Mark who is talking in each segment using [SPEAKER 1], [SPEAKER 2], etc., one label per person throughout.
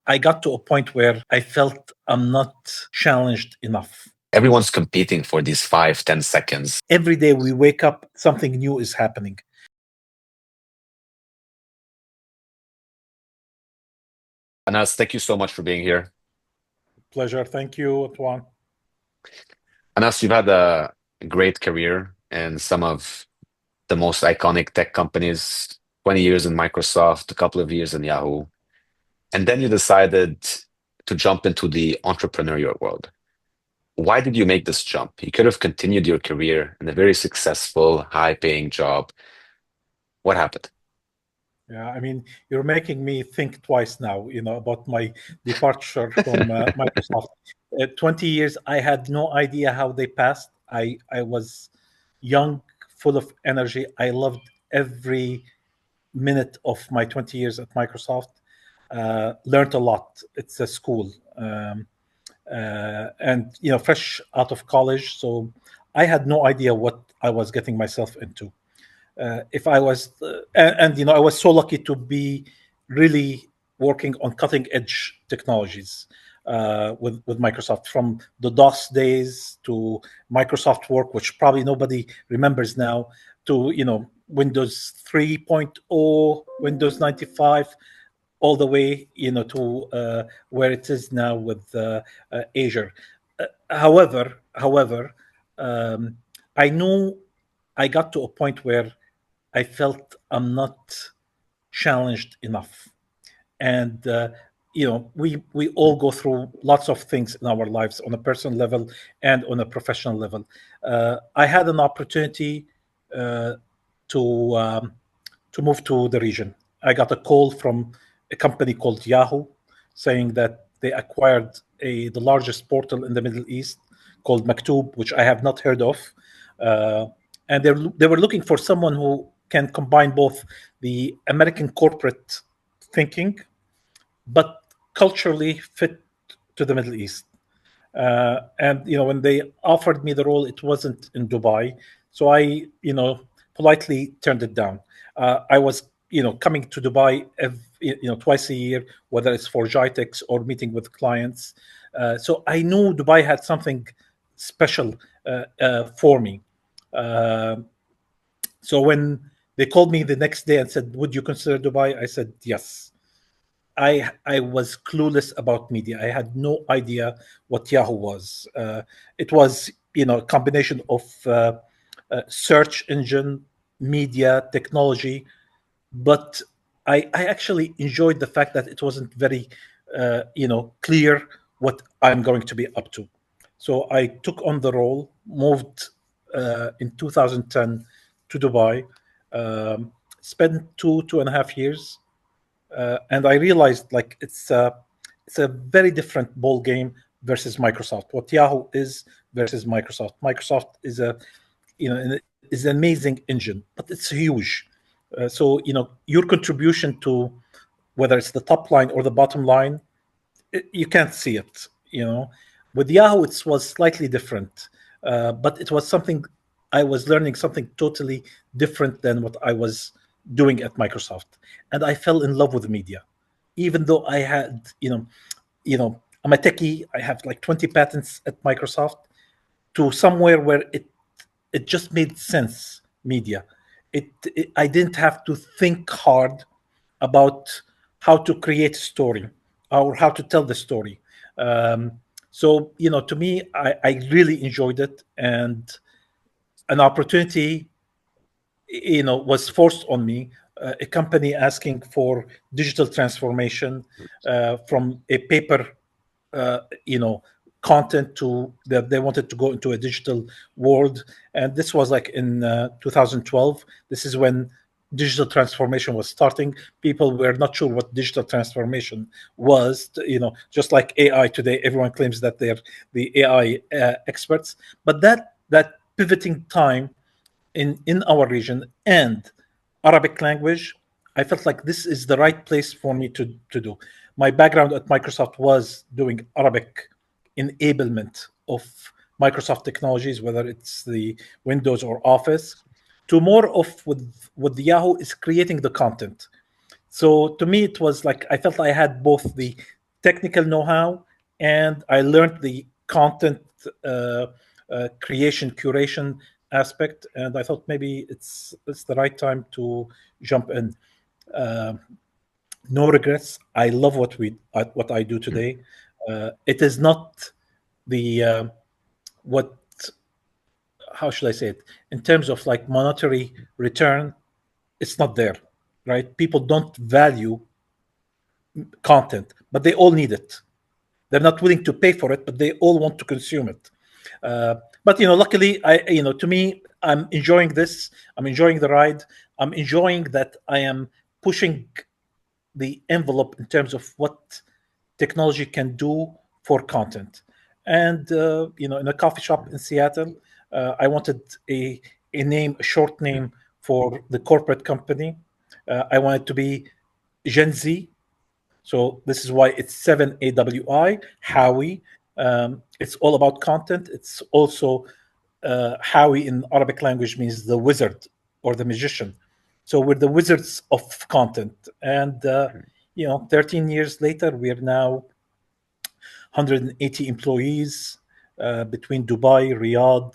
[SPEAKER 1] I got to a point where I felt I'm not challenged enough.
[SPEAKER 2] Everyone's competing for these 5-10 seconds.
[SPEAKER 1] Every day we wake up, something new is happening.
[SPEAKER 2] Anas, thank you so much for being here.
[SPEAKER 1] Pleasure. Thank you, Antoine.
[SPEAKER 2] Anas, you've had a great career in some of the most iconic tech companies, 20 years in Microsoft, a couple of years in Yahoo. And then you decided to jump into the entrepreneurial world. Why did you make this jump? You could have continued your career in a very successful, high-paying job. What happened?
[SPEAKER 1] Yeah, I mean, you're making me think twice now, about my departure from Microsoft. 20 years, I had no idea how they passed. I was young, full of energy. I loved every minute of my 20 years at Microsoft. Learned a lot. It's a school. And, fresh out of college. So I had no idea what I was getting myself into. If I was, and I was so lucky to be really working on cutting edge technologies with Microsoft, from the DOS days to Microsoft Work, which probably nobody remembers now, to Windows 3.0, Windows 95, all the way to where it is now with Azure. However, I knew I got to a point where I felt I'm not challenged enough. And we all go through lots of things in our lives on a personal level and on a professional level. I had an opportunity to to move to the region. I got a call from a company called Yahoo saying that they acquired the largest portal in the Middle East called Maktub, which I have not heard of. And they were looking for someone who can combine both the American corporate thinking, but culturally fit to the Middle East. And when they offered me the role, it wasn't in Dubai, so I politely turned it down. I was coming to Dubai twice a year, whether it's for GITEX or meeting with clients. So I knew Dubai had something special for me. So when they called me the next day and said, "Would you consider Dubai?" I said yes. I was clueless about media. I had no idea what Yahoo was. It was a combination of search engine, media, technology, but I actually enjoyed the fact that it wasn't very clear what I'm going to be up to. So I took on the role, moved in 2010 to Dubai, spent 2.5 years, and I realized like it's a very different ball game versus Microsoft. What Yahoo is versus Microsoft. Microsoft is is an amazing engine, but it's huge. So your contribution to whether it's the top line or the bottom line, you can't see it. With Yahoo, it was slightly different, but it was something I was learning something totally different than what I was doing at Microsoft, and I fell in love with media, even though I had I'm a techie. I have like 20 patents at Microsoft, to somewhere where it just made sense. Media, I didn't have to think hard about how to create a story or how to tell the story. So to me, I really enjoyed it, and an opportunity was forced on me. A company asking for digital transformation from a paper content to that they wanted to go into a digital world. And this was like in 2012. This is when digital transformation was starting. People were not sure what digital transformation was. Just like AI today, everyone claims that they're the AI experts. But that pivoting time in our region and Arabic language, I felt like this is the right place for me to do. My background at Microsoft was doing Arabic enablement of Microsoft technologies, whether it's the Windows or Office, to more of with Yahoo is creating the content. So to me, it was like I felt I had both the technical know-how, and I learned the content uh, creation, curation aspect, and I thought maybe it's the right time to jump in. Uh, no regrets. I love what I do
[SPEAKER 2] Mm,
[SPEAKER 1] today. It is not the what how should I say it, in terms of like monetary return. It's not there, right? People don't value content, but they all need it. They're not willing to pay for it, but they all want to consume it. Uh, but luckily, to me, I'm enjoying this. I'm enjoying the ride. I'm enjoying that I am pushing the envelope in terms of what technology can do for content. And in a coffee shop in Seattle, I wanted a name, a short
[SPEAKER 2] mm,
[SPEAKER 1] name for the corporate company. I wanted to be Gen Z, so this is why it's 7AWI,
[SPEAKER 2] mm,
[SPEAKER 1] Howie. It's all about content. It's also Howie in Arabic language means the wizard or the magician. So we're the wizards of content. And, 13 years later, we're now 180 employees between Dubai, Riyadh,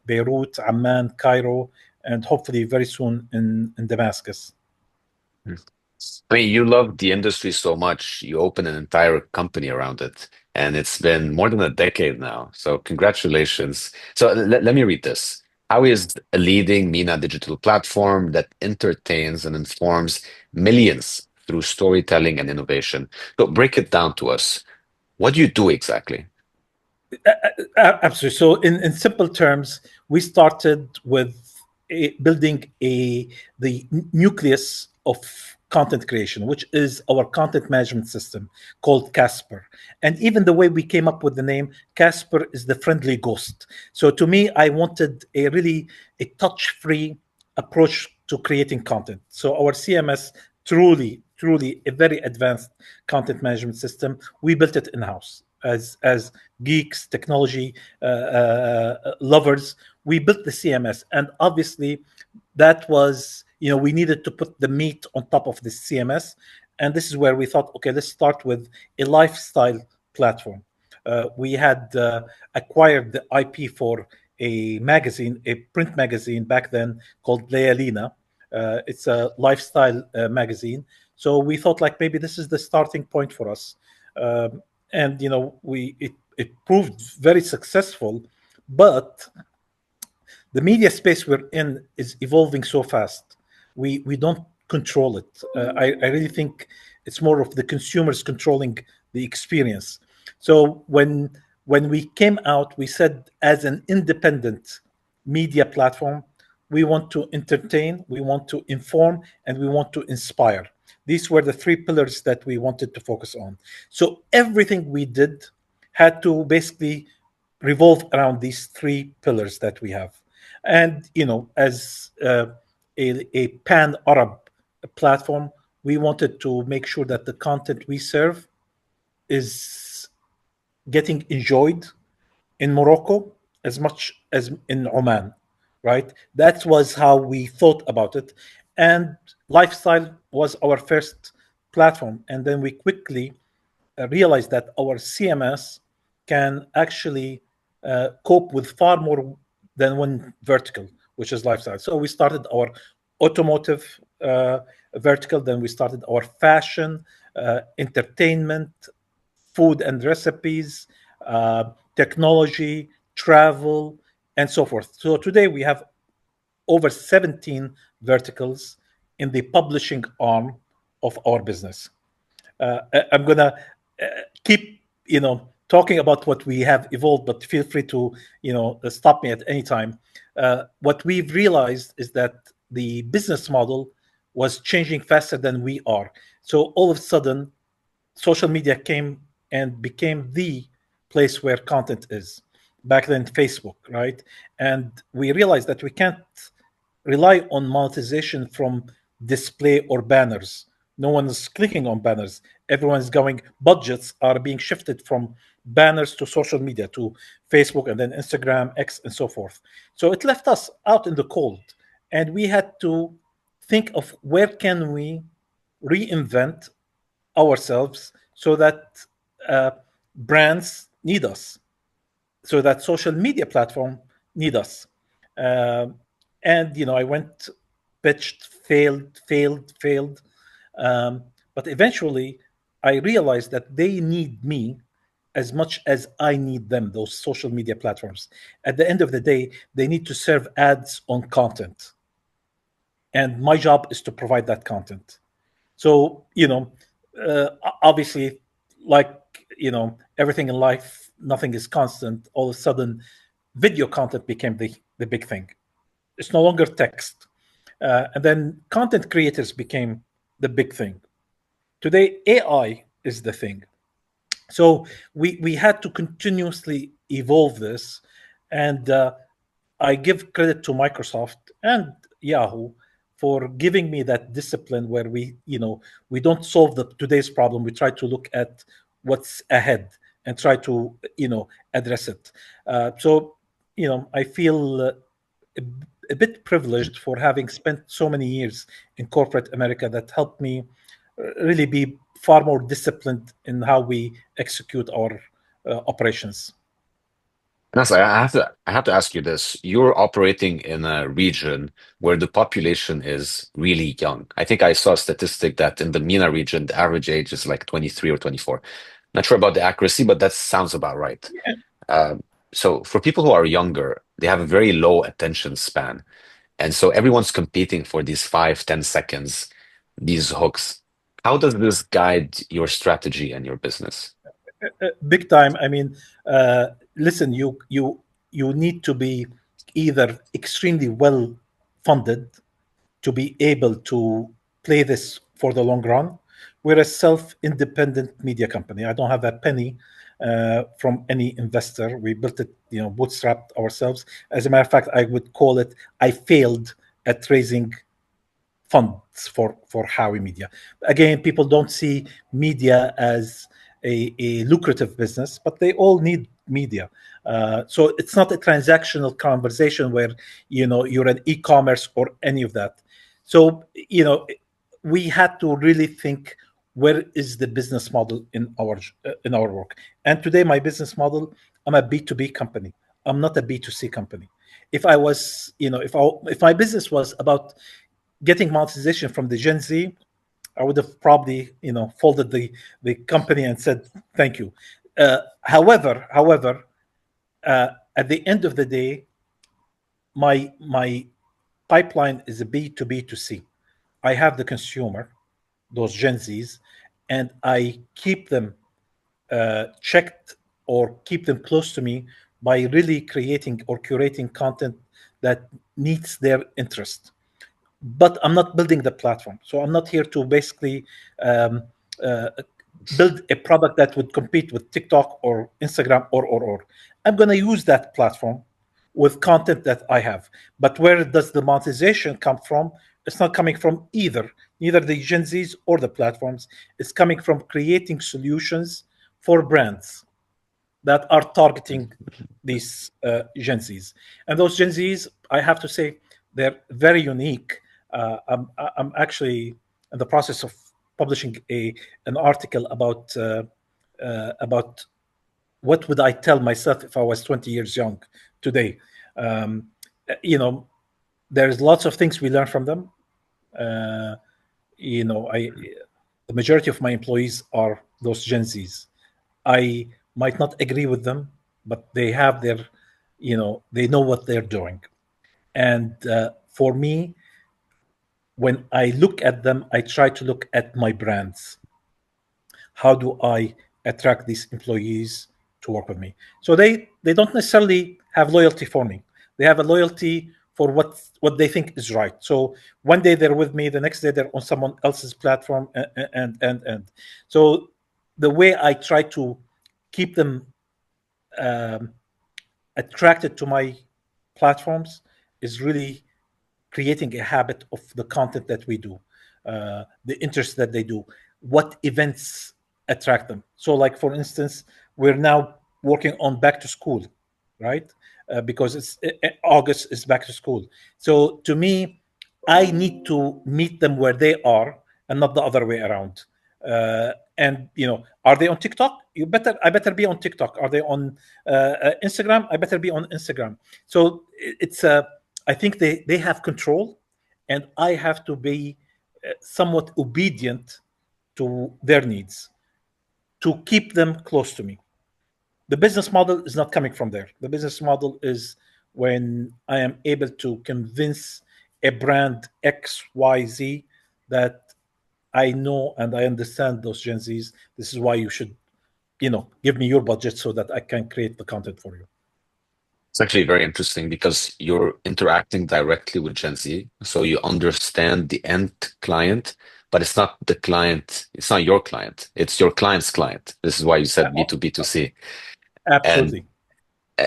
[SPEAKER 1] Beirut, Amman, Cairo, and hopefully very soon in Damascus.
[SPEAKER 2] mm. I mean, you love the industry so much, you open an entire company around it, and it's been more than a decade now. So, congratulations. So, let me read this. How is a leading MENA digital platform that entertains and informs millions through storytelling and innovation? So, break it down to us. What do you do exactly?
[SPEAKER 1] Absolutely. So, in simple terms, we started with building the nucleus of content creation, which is our content management system called Casper. And even the way we came up with the name Casper is the friendly ghost. So, to me, I wanted a touch-free approach to creating content. So, our CMS truly a very advanced content management system. We built it in house as geeks, technology lovers. We built the CMS, and obviously, that was we needed to put the meat on top of the CMS, and this is where we thought, okay, let's start with a lifestyle platform. We had acquired the IP for a magazine, a print magazine back then called Layalina. It's a lifestyle magazine. So we thought like maybe this is the starting point for us. And it proved very successful, but the media space we're in is evolving so fast. We don't control it. I really think it's more of the consumers controlling the experience. So when we came out, we said as an independent media platform, we want to entertain, we want to inform, and we want to inspire. These were the three pillars that we wanted to focus on. So everything we did had to basically revolve around these three pillars that we have. And as a pan Arab platform, we wanted to make sure that the content we serve is getting enjoyed in Morocco as much as in Oman, right? That was how we thought about it. And lifestyle was our first platform. And then we quickly realized that our CMS can actually cope with far more than one vertical, which is lifestyle. So we started our automotive vertical, then we started our fashion, entertainment, food and recipes, technology, travel, and so forth. So today we have over 17 verticals in the publishing arm of our business. I'm gonna keep talking about what we have evolved, but feel free to stop me at any time. What we've realized is that the business model was changing faster than we are. So all of a sudden, social media came and became the place where content is. Back then, Facebook, right? And we realized that we can't rely on monetization from display or banners. No one's clicking on banners. Everyone's going, budgets are being shifted from banners to social media, to Facebook and then Instagram, X, and so forth. So it left us out in the cold. And we had to think of where can we reinvent ourselves so that uh, brands need us, so that social media platform need us. Um and I went, pitched, failed. But eventually, I realized that they need me as much as I need them. Those social media platforms. At the end of the day, they need to serve ads on content, and my job is to provide that content. So, obviously, like, everything in life, nothing is constant. All of a sudden, video content became the big thing. It's no longer text. And then content creators became the big thing. Today, AI is the thing. So we had to continuously evolve this, and I give credit to Microsoft and Yahoo for giving me that discipline where we don't solve the today's problem. We try to look at what's ahead and try to address it. So I feel a, a bit privileged for having spent so many years in corporate America that helped me really be far more disciplined in how we execute our operations.
[SPEAKER 2] And that's, I have to ask you this. You're operating in a region where the population is really young. I think I saw a statistic that in the MENA region, the average age is like 23 or 24. Not sure about the accuracy, but that sounds about right. Um, so for people who are younger, they have a very low attention span. And so everyone's competing for these 5, 10 seconds, these hooks. How does this guide your strategy and your business?
[SPEAKER 1] Big time. I mean, listen, you need to be either extremely well funded to be able to play this for the long run. We're a self-independent media company. I don't have a penny from any investor. We built it, bootstrapped ourselves. As a matter of fact, I would call it I failed at raising funds for Howie Media. Again, people don't see media as a lucrative business, but they all need media. So it's not a transactional conversation where you're an e-commerce or any of that. So we had to really think, where is the business model in our work. And today, my business model, I'm a B2B company. I'm not a B2C company. If I was, if my business was about getting monetization from the Gen Z, I would have probably, folded the company and said thank you. However, at the end of the day, my pipeline is a B to B to C. I have the consumer, those Gen Zs, and I keep them checked or keep them close to me by really creating or curating content that meets their interest. But I'm not building the platform. So I'm not here to basically um, uh, build a product that would compete with TikTok or Instagram or. I'm going to use that platform with content that I have. But where does the monetization come from? It's not coming from neither the Gen Zs or the platforms. It's coming from creating solutions for brands that are targeting these Gen Zs. And those Gen Zs, I have to say, they're very unique. I'm actually in the process of publishing an article about what would I tell myself if I was 20 years young today. Um, you know, there's lots of things we learn from them. Uh, I the majority of my employees are those Gen Zs. I might not agree with them, but they have their, they know what they're doing. And for me, when I look at them, I try to look at my brands. How do I attract these employees to work with me? So they don't necessarily have loyalty for me. They have a loyalty for what they think is right. So one day they're with me, the next day they're on someone else's platform, and. So the way I try to keep them um, attracted to my platforms is really creating a habit of the content that we do, the interest that they do, what events attract them. So, like for instance, we're now working on back to school, right? Because August is back to school. So to me, I need to meet them where they are and not the other way around. And are they on TikTok? I better be on TikTok. Are they on Instagram? I better be on Instagram. So it's I think they have control, and I have to be somewhat obedient to their needs to keep them close to me. The business model is not coming from there. The business model is when I am able to convince a brand XYZ that I know and I understand those Gen Zs. This is why you should, give me your budget so that I can create the content for you.
[SPEAKER 2] It's actually very interesting because you're interacting directly with Gen Z, so you understand the end client, but it's not the client, it's not your client, it's your client's client. This is why you said B2B2C. And
[SPEAKER 1] Absolutely.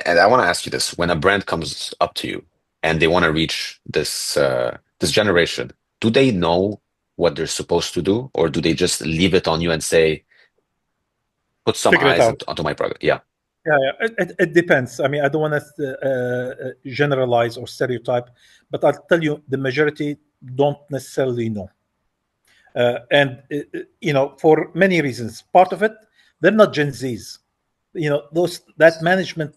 [SPEAKER 2] and I want to ask you this: when a brand comes up to you and they want to reach this generation, do they know what they're supposed to do, or do they just leave it on you and say, "Put some
[SPEAKER 1] Figure it
[SPEAKER 2] eyes
[SPEAKER 1] out.
[SPEAKER 2] onto my product"? Yeah,
[SPEAKER 1] Yeah. It depends. I mean, I don't want to generalize or stereotype, but I'll tell you the majority don't necessarily know. And for many reasons. Part of it, they're not Gen Zs. Those that management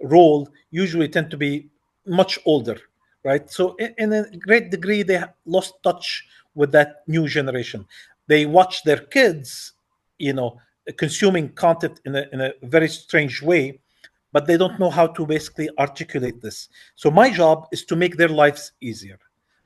[SPEAKER 1] role usually tend to be much older, right? So in a great degree, they lost touch with that new generation. They watch their kids, you know, consuming content in a very strange way, but they don't know how to basically articulate this. So my job is to make their lives easier.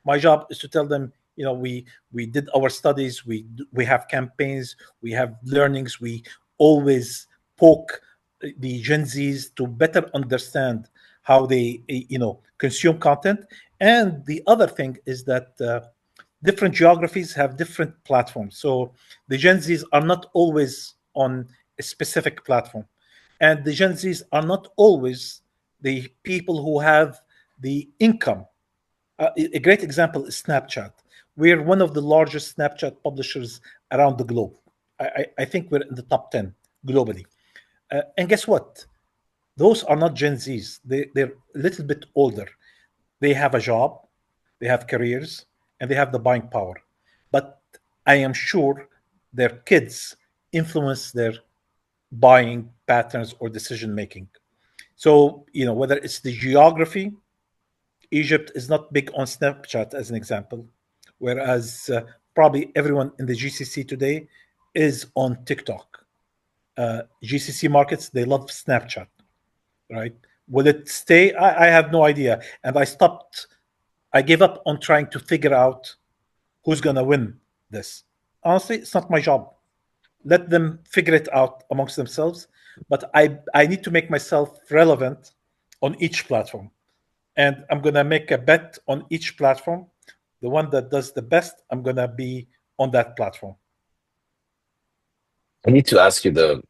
[SPEAKER 1] My job is to tell them, we did our studies, we have campaigns, we have learnings, we always poke the Gen Zs to better understand how they consume content. And the other thing is that different geographies have different platforms. So the Gen Zs are not always on a specific platform, and the Gen Zs are not always the people who have the income. A great example is Snapchat. We're one of the largest Snapchat publishers around the globe. I think we're in the top 10 globally. And guess what? Those are not Gen Zs. They're a little bit older. They have a job, they have careers, and they have the buying power. But I am sure their kids influence their buying patterns or decision making. So, whether it's the geography, Egypt is not big on Snapchat, as an example, whereas probably everyone in the GCC today is on TikTok. GCC markets, they love Snapchat, right? Will it stay? I have no idea. And I gave up on trying to figure out who's going to win this. Honestly, it's not my job. Let them figure it out amongst themselves. But I need to make myself relevant on each platform. And I'm going to make a bet on each platform. The one that does the best, I'm going to be on that platform.
[SPEAKER 2] I need to ask you the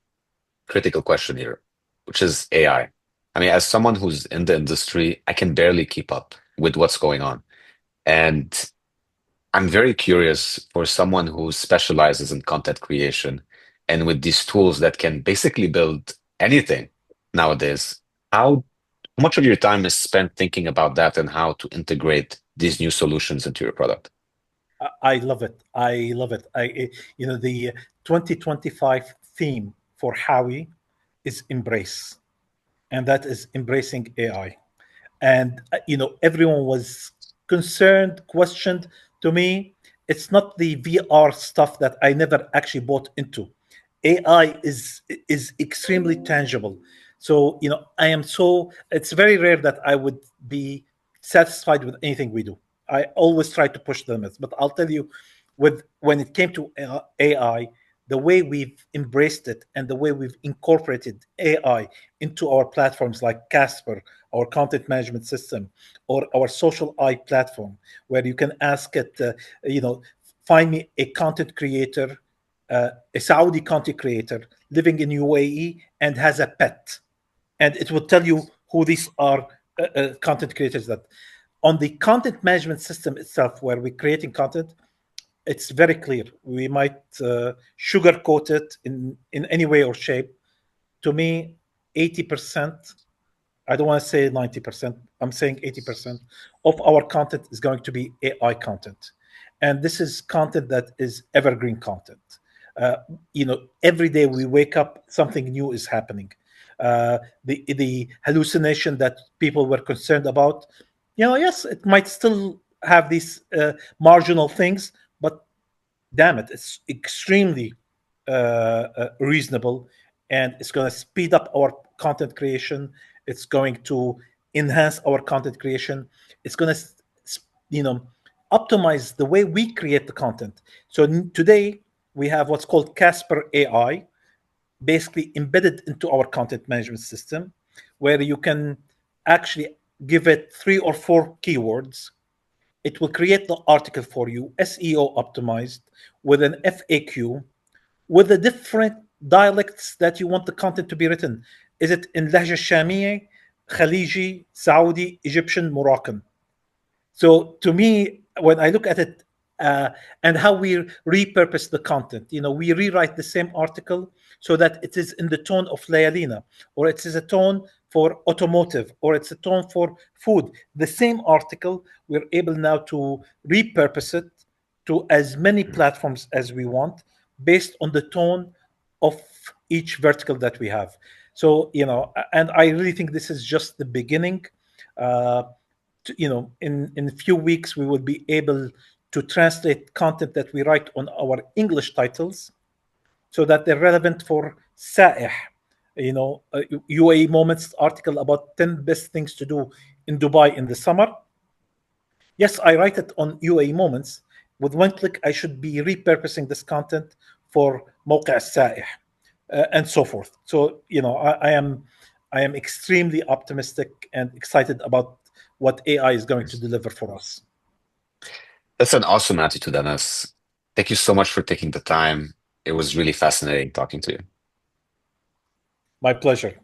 [SPEAKER 2] critical question here, which is AI. I mean, as someone who's in the industry, I can barely keep up with what's going on. And I'm very curious for someone who specializes in content creation and with these tools that can basically build anything nowadays. How much of your time is spent thinking about that and how to integrate these new solutions into your product?
[SPEAKER 1] I love it. I love it. The 2025 theme for Howie is embrace, and that is embracing AI. And everyone was concerned, questioned. To me, it's not the VR stuff that I never actually bought into. AI is extremely tangible. So I am so it's very rare that I would be satisfied with anything we do. I always try to push the limits. But I'll tell you, with when it came to AI, the way we've embraced it and the way we've incorporated AI into our platforms like Casper, our content management system, or our social eye platform, where you can ask it, find me a content creator, a Saudi content creator living in UAE and has a pet, and it will tell you who these are content creators. That on the content management system itself, where we're creating content, it's very clear. We might sugarcoat it in any way or shape. To me, 80%, I don't want to say 90%, I'm saying 80% of our content is going to be AI content. And this is content that is evergreen content. Uh, every day we wake up, something new is happening. The hallucination that people were concerned about, yes, it might still have these marginal things, but damn it, it's extremely reasonable, and it's going to speed up our content creation. It's going to enhance our content creation. It's going to, you know, optimize the way we create the content. So today we have what's called Casper AI, basically embedded into our content management system, where you can actually give it 3 or 4 keywords. It will create the article for you, SEO optimized, with an FAQ, with the different dialects that you want the content to be written. Is it in Lahja Shamiya, Khaliji, Saudi, Egyptian, Moroccan? So to me, when I look at it, and how we repurpose the content, we rewrite the same article so that it is in the tone of Layalina, or it is a tone for automotive, or it's a tone for food. The same article, we're able now to repurpose it to as many platforms as we want based on the tone of each vertical that we have. So, and I really think this is just the beginning. Uh, in a few weeks we will be able to translate content that we write on our English titles so that they're relevant for Sa'ih. UAE Moments article about 10 best things to do in Dubai in the summer. Yes, I write it on UAE Moments. With one click, I should be repurposing this content for موقع السائح, and so forth. So, I am extremely optimistic and excited about what AI is going to deliver for us.
[SPEAKER 2] That's an awesome attitude, Anas. Thank you so much for taking the time. It was really fascinating talking to you.
[SPEAKER 1] My pleasure.